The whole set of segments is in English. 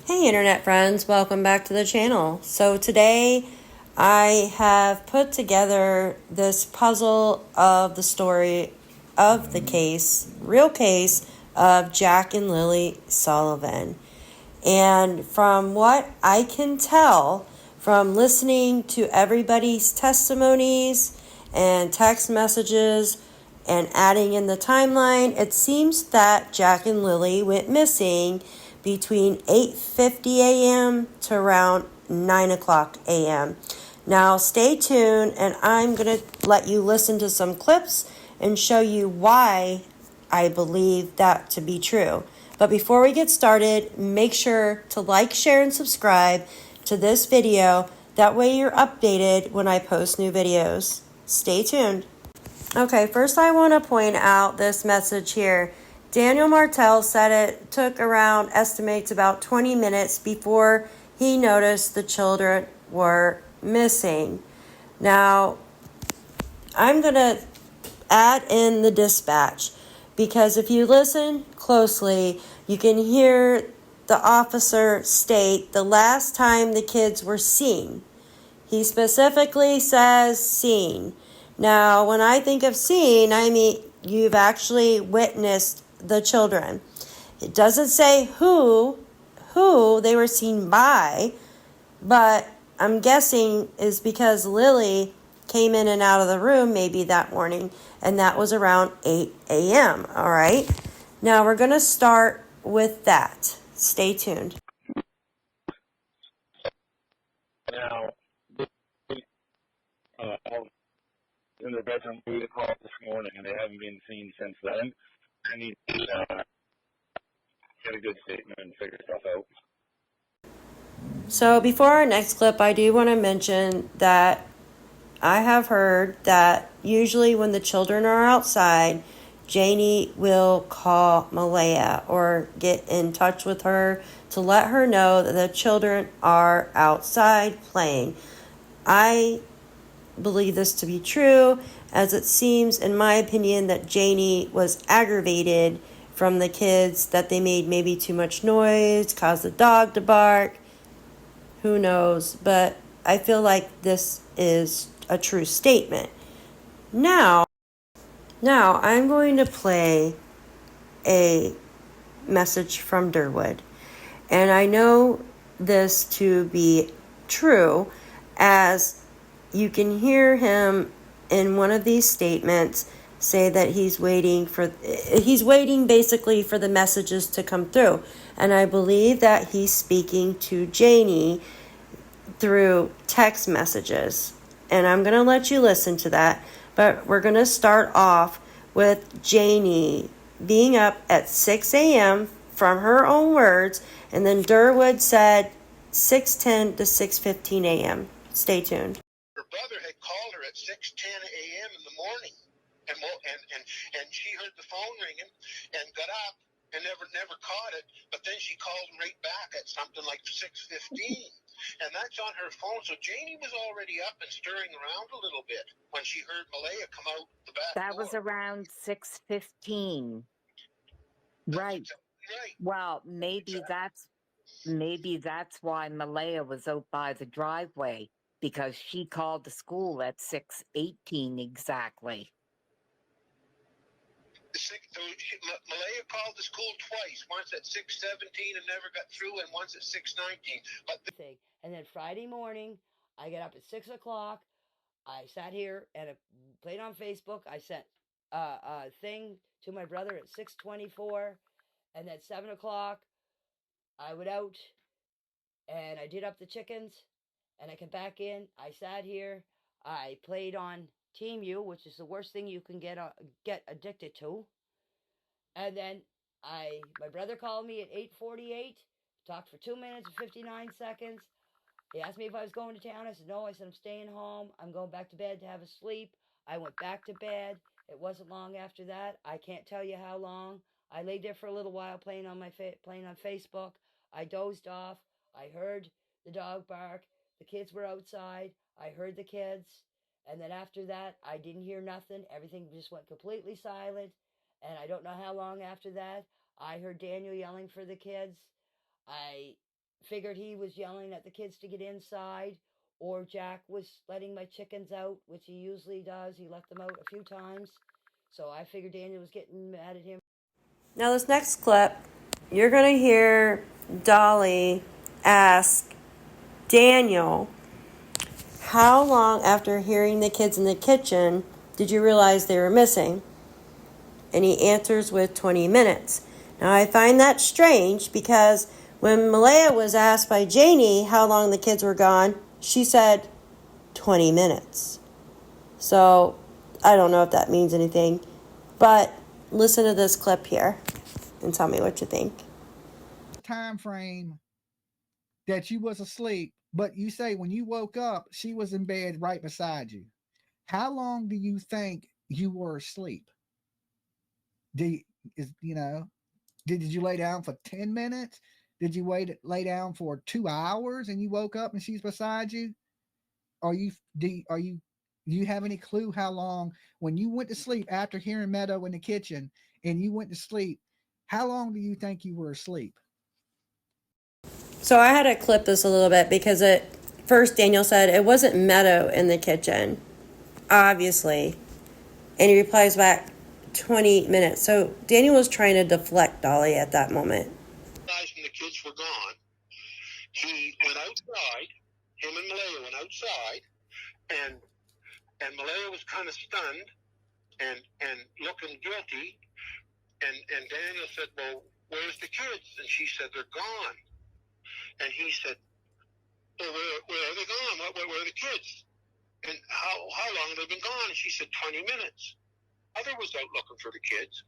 Hey internet friends, welcome back to the channel. So today I have put together this puzzle of the story of the case, real case of Jack and Lilly Sullivan. And from what I can tell from listening to everybody's testimonies and text messages and adding in the timeline, it seems that Jack and Lilly went missing between 8:50 a.m. to around 9 o'clock a.m. Now stay tuned and I'm going to let you listen to some clips and show you why I believe that to be true. But before we get started, make sure to like, share, and subscribe to this video. That way you're updated when I post new videos. Stay tuned. Okay, first I want to point out this message here. Daniel Martell said it took around, estimates about 20 minutes before he noticed the children were missing. Now, I'm going to add in the dispatch because if you listen closely, you can hear the officer state the last time the kids were seen. He specifically says seen. Now, when I think of seen, I mean you've actually witnessed the children. It doesn't say who they were seen by, but I'm guessing is because Lilly came in and out of the room maybe that morning, and that was around 8 a.m. All right. Now we're going to start with that. Stay tuned. Now, in their bedroom, we called this morning, and they haven't been seen since then. I need to get a good statement and figure stuff out. So before our next clip, I do want to mention that I have heard that usually when the children are outside, Janie will call Malaya or get in touch with her to let her know that the children are outside playing. I believe this to be true, as it seems, in my opinion, that Janie was aggravated from the kids, that they made maybe too much noise, caused the dog to bark. Who knows? But I feel like this is a true statement. Now I'm going to play a message from Durwood. And I know this to be true, as you can hear him in one of these statements say that he's waiting basically for the messages to come through. And I believe that he's speaking to Janie through text messages. And I'm going to let you listen to that. But we're going to start off with Janie being up at 6 a.m. from her own words. And then Durwood said 6:10 to 6:15 a.m. Stay tuned. Her brother had called her at 6:10 a.m. in the morning, and she heard the phone ringing and got up and never caught it. But then she called him right back at something like 6:15, and that's on her phone. So Janie was already up and stirring around a little bit when she heard Malaya come out the back door. That was around 6:15. Right. Right. Well, maybe that's why Malaya was out by the driveway, because she called the school at 6:18 exactly. Malaya called the school twice, once at 6:17 and never got through, and once at 6:19. And then Friday morning, I get up at 6 o'clock. I sat here and played on Facebook. I sent a thing to my brother at 6:24, and then 7 o'clock, I went out and I did up the chickens, and I came back in. I sat here. I played on Team U, which is the worst thing you can get addicted to. And then my brother called me at 8:48, talked for 2 minutes and 59 seconds. He asked me if I was going to town. I said no. I said I'm staying home. I'm going back to bed to have a sleep. I went back to bed. It wasn't long after that. I can't tell you how long. I laid there for a little while playing on Facebook. I dozed off. I heard the dog bark. The kids were outside. I heard the kids. And then after that, I didn't hear nothing. Everything just went completely silent. And I don't know how long after that, I heard Daniel yelling for the kids. I figured he was yelling at the kids to get inside, or Jack was letting my chickens out, which he usually does. He let them out a few times. So I figured Daniel was getting mad at him. Now, this next clip, you're going to hear Dolly ask Daniel, how long after hearing the kids in the kitchen did you realize they were missing? And he answers with 20 minutes. Now, I find that strange because when Malaya was asked by Janie how long the kids were gone, she said 20 minutes. So, I don't know if that means anything, but listen to this clip here and tell me what you think. Time frame that you was asleep, but you say when you woke up, she was in bed right beside you. How long do you think you were asleep? Did you lay down for 10 minutes? Did you lay down for 2 hours and you woke up and she's beside you? Do you have any clue how long, when you went to sleep after hearing Meadow in the kitchen and you went to sleep, how long do you think you were asleep? So I had to clip this a little bit because at first Daniel said it wasn't Meadow in the kitchen, obviously. And he replies back 20 minutes. So Daniel was trying to deflect Dolly at that moment. Guys and the kids were gone. He went outside. Him and Malaya went outside, and Malaya was kind of stunned and looking guilty. And Daniel said, "Well, where's the kids?" And she said, "They're gone." And he said, "Well, where are they gone? Where are the kids? And how long have they been gone?" And she said, 20 minutes. Mother was out looking for the kids.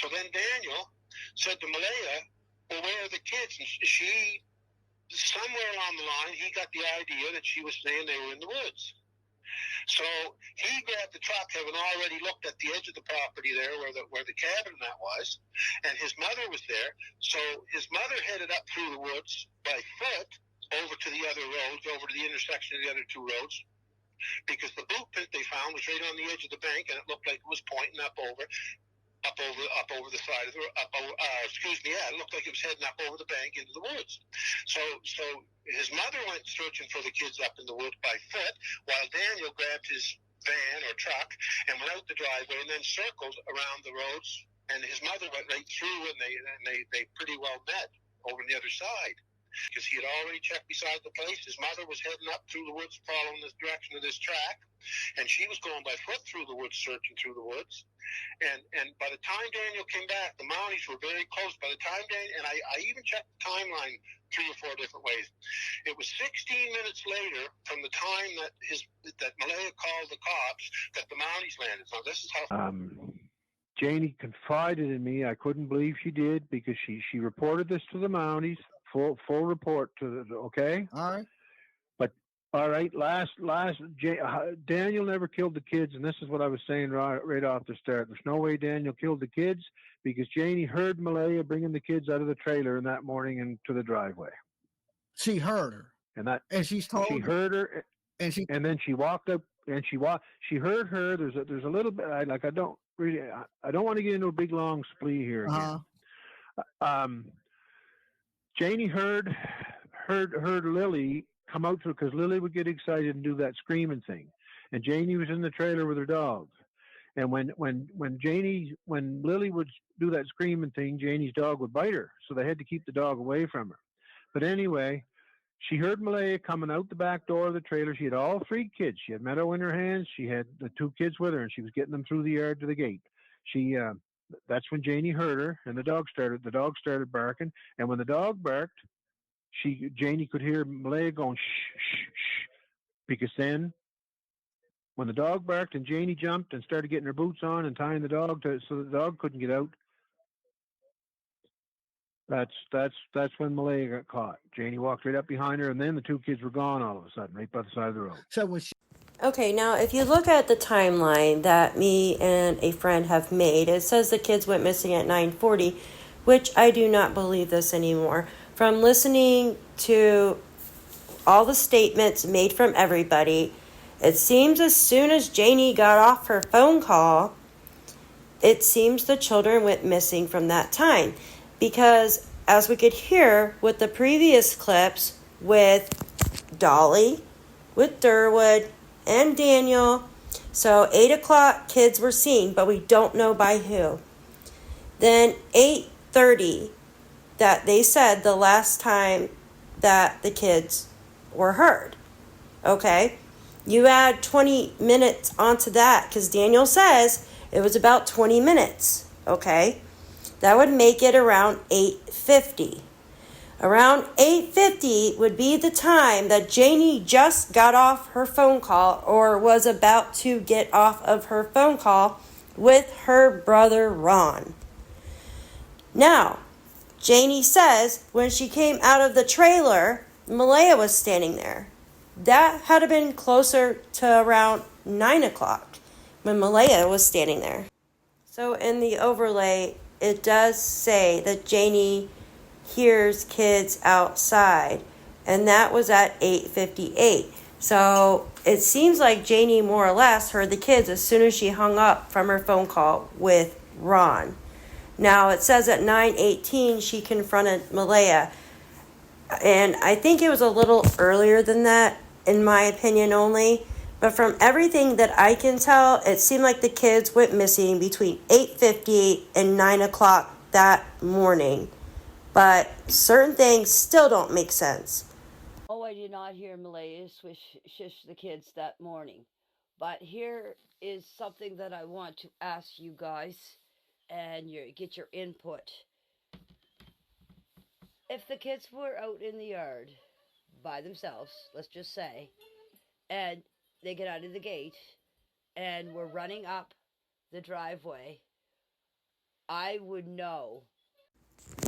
So then Daniel said to Malaya, "Well, where are the kids?" And she, somewhere along the line, he got the idea that she was saying they were in the woods. So he grabbed the truck, having already looked at the edge of the property there where the cabin that was, and his mother was there. So his mother headed up through the woods by foot over to the other roads, over to the intersection of the other two roads, because the boot print they found was right on the edge of the bank, and it looked like it was pointing up over the side of the it looked like it was heading up over the bank into the woods. So his mother went searching for the kids up in the woods by foot, while Daniel grabbed his van or truck and went out the driveway and then circled around the roads, and his mother went right through, and they pretty well met over on the other side, because he had already checked beside the place. His mother was heading up through the woods following the direction of this track, and she was going by foot through the woods, searching through the woods. And by the time Daniel came back, the Mounties were very close. By the time Daniel, and I even checked the timeline 3 or 4 different ways. It was 16 minutes later from the time that Malaya called the cops that the Mounties landed. So this is how. Janie confided in me. I couldn't believe she did, because she reported this to the Mounties. Full report to the, okay? All right. But all right, Daniel never killed the kids, and this is what I was saying right off the start. There's no way Daniel killed the kids, because Janie heard Malaya bringing the kids out of the trailer in that morning into the driveway. She heard her, and she's told. She heard her, and then she walked up, and she heard her. There's a little bit. I don't want to get into a big long splee here again. Janie heard Lilly come out through, because Lilly would get excited and do that screaming thing, and Janie was in the trailer with her dogs. And when Lilly would do that screaming thing, Janie's dog would bite her, so they had to keep the dog away from her. But anyway, she heard Malaya coming out the back door of the trailer. She had all 3 kids. She had Meadow in her hands. She had the 2 kids with her, and she was getting them through the yard to the gate. That's when Janie heard her, and the dog started barking. And when the dog barked, Janie could hear Malaya going shh, shh, shh, because then when the dog barked and Janie jumped and started getting her boots on and tying the dog so the dog couldn't get out, that's when Malaya got caught. Janie walked right up behind her, and then the 2 kids were gone all of a sudden, right by the side of the road. So was she? Okay, now if you look at the timeline that me and a friend have made, it says the kids went missing at 9:40, which I do not believe this anymore. From listening to all the statements made from everybody, it seems as soon as Janie got off her phone call, it seems the children went missing from that time. Because as we could hear with the previous clips with Dolly, with Durwood, and Daniel. So 8 o'clock kids were seen, but we don't know by who. Then 8:30, that they said the last time that the kids were heard. Okay? You add 20 minutes onto that, because Daniel says it was about 20 minutes. Okay? That would make it around 8:50. Around 8:50 would be the time that Janie just got off her phone call or was about to get off of her phone call with her brother Ron. Now, Janie says when she came out of the trailer, Malaya was standing there. That had been closer to around 9 o'clock when Malaya was standing there. So in the overlay, it does say that Janie hears kids outside, and that was at 8:58. So it seems like Janie more or less heard the kids as soon as she hung up from her phone call with Ron. Now it says at 9:18 she confronted Malaya, and I think it was a little earlier than that, in my opinion only. But from everything that I can tell, it seemed like the kids went missing between 8:50 and 9 o'clock that morning. But certain things still don't make sense. Oh, I did not hear Malaya shush the kids that morning. But here is something that I want to ask you guys and get your input. If the kids were out in the yard by themselves, let's just say, and they get out of the gate and were running up the driveway, I would know.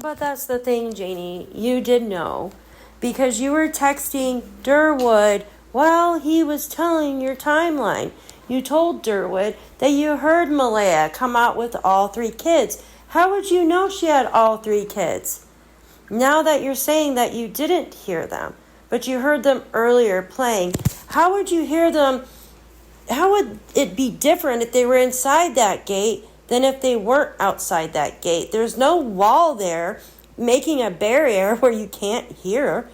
But that's the thing, Janie. You did know. Because you were texting Durwood while he was telling your timeline. You told Durwood that you heard Malaya come out with all 3 kids. How would you know she had all 3 kids? Now that you're saying that you didn't hear them, but you heard them earlier playing, how would you hear them? How would it be different if they were inside that gate than if they weren't outside that gate? There's no wall there making a barrier where you can't hear.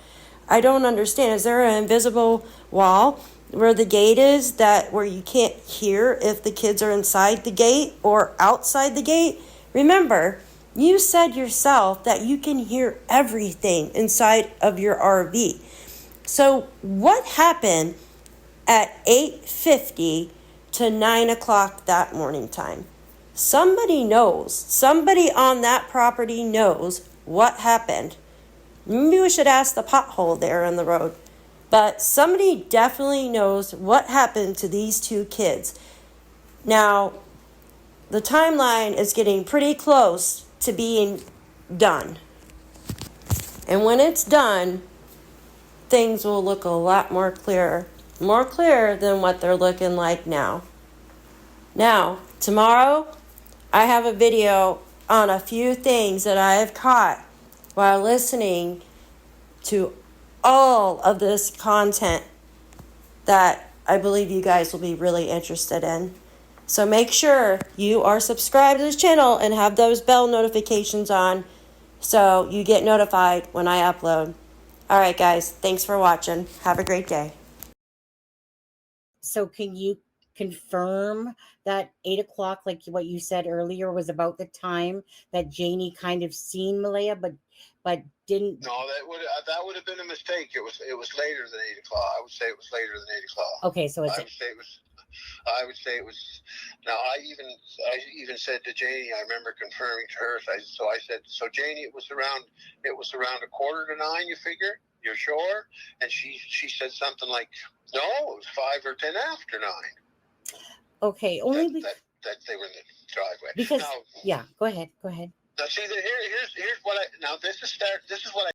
I don't understand. Is there an invisible wall where the gate is, that where you can't hear if the kids are inside the gate or outside the gate? Remember, you said yourself that you can hear everything inside of your RV. So what happened at 8:50 to 9 o'clock that morning time? Somebody knows. Somebody on that property knows what happened. Maybe we should ask the pothole there on the road. But somebody definitely knows what happened to these 2 kids. Now, the timeline is getting pretty close to being done. And when it's done, things will look a lot more clearer. More clear than what they're looking like now. Now, tomorrow, I have a video on a few things that I have caught while listening to all of this content that I believe you guys will be really interested in. So make sure you are subscribed to this channel and have those bell notifications on so you get notified when I upload. All right, guys. Thanks for watching. Have a great day. So can you confirm that 8 o'clock, like what you said earlier, was about the time that Janie kind of seen Malaya, but didn't? No, that would have been a mistake. It was later than 8 o'clock. I would say it was later than 8 o'clock. Okay, so I would say it was. Now I even said to Janie, I remember confirming to her. So I said, so Janie, it was around 8:45. You figure? You're sure? And she said something like, no, it was 5 or 10 after 9. Okay, only that they were in the driveway. Because now, yeah, go ahead. Now see, here's what this is what I